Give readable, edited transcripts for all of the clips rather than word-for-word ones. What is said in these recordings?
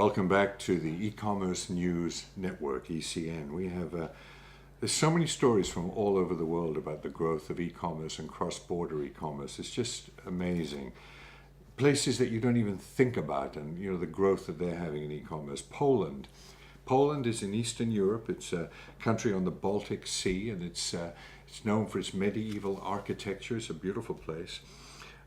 Welcome back to the e-commerce news network, ECN. We have there's so many stories from all over the world about the growth of e-commerce and cross-border e-commerce. It's just amazing. Places that you don't even think about, and the growth that they're having in e-commerce. Poland. Poland is in Eastern Europe. It's a country on the Baltic Sea, and it's known for its medieval architecture. It's a beautiful place.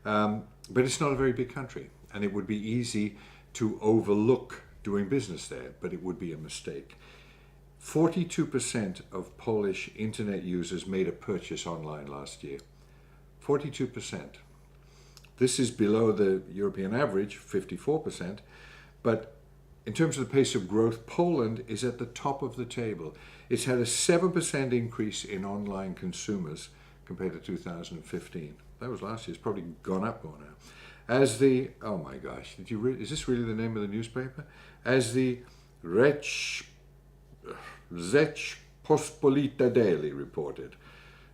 But it's not a very big country, and it would be easy to overlook doing business there, but it would be a mistake. 42% of Polish internet users made a purchase online last year. 42%. This is below the European average, 54%, but in terms of the pace of growth, Poland is at the top of the table. It's had a 7% increase in online consumers compared to 2015. That was last year. It's probably gone up more now. As the, oh my gosh, is this really the name of the newspaper? As the Rzeczpospolita Daily reported.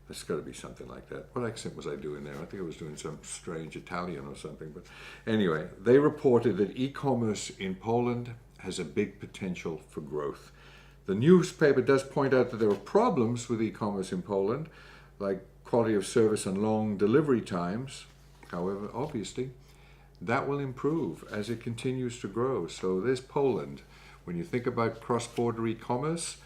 That's got to be something like that. What accent was I doing there? I think I was doing some strange Italian or something. But anyway, they reported that e-commerce in Poland has a big potential for growth. The newspaper does point out that there are problems with e-commerce in Poland, like quality of service and long delivery times. However, obviously, that will improve as it continues to grow. So there's Poland. When you think about cross-border e-commerce,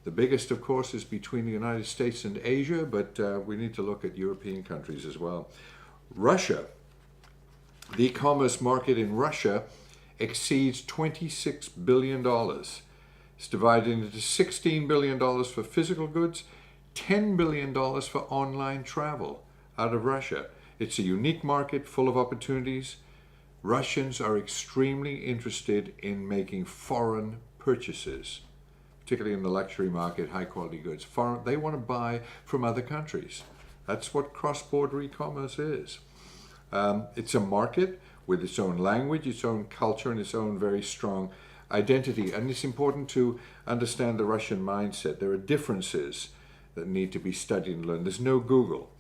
the biggest, of course, is between the United States and Asia, but we need to look at European countries as well. Russia. The e-commerce market in Russia exceeds $26 billion. It's divided into $16 billion for physical goods, $10 billion for online travel out of Russia. It's a unique market full of opportunities. Russians are extremely interested in making foreign purchases, particularly in the luxury market, high quality goods. They want to buy from other countries. That's what cross-border e-commerce is. It's a market with its own language, its own culture, and its own very strong identity. And it's important to understand the Russian mindset. There are differences that need to be studied and learned. There's no Google.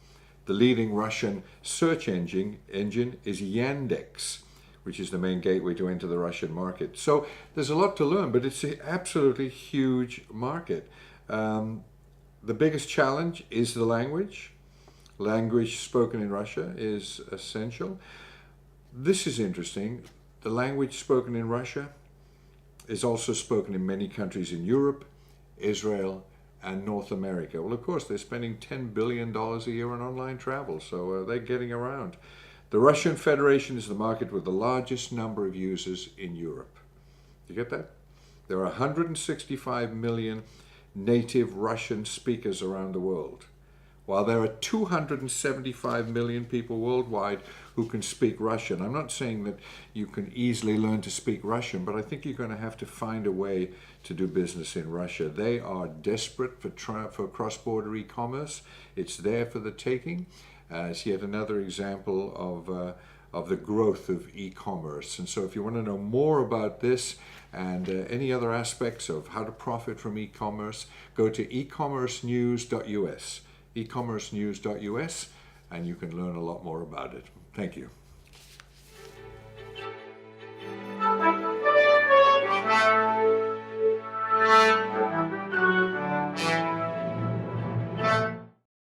The leading Russian search engine is Yandex, which is the main gateway to enter the Russian market. So there's a lot to learn, but it's an absolutely huge market. The biggest challenge is the language. Language spoken in Russia is essential. This is interesting. The language spoken in Russia is also spoken in many countries in Europe, Israel, and North America. Well, of course, they're spending $10 billion a year on online travel, so they're getting around. The Russian Federation is the market with the largest number of users in Europe. You get that? There are 165 million native Russian speakers around the world, while there are 275 million people worldwide who can speak Russian. I'm not saying that you can easily learn to speak Russian, but I think you're going to have to find a way to do business in Russia. They are desperate for cross-border e-commerce. It's there for the taking. It's yet another example of the growth of e-commerce. And so if you want to know more about this and any other aspects of how to profit from e-commerce, go to ecommercenews.us. ecommercenews.us, and you can learn a lot more about it. Thank you.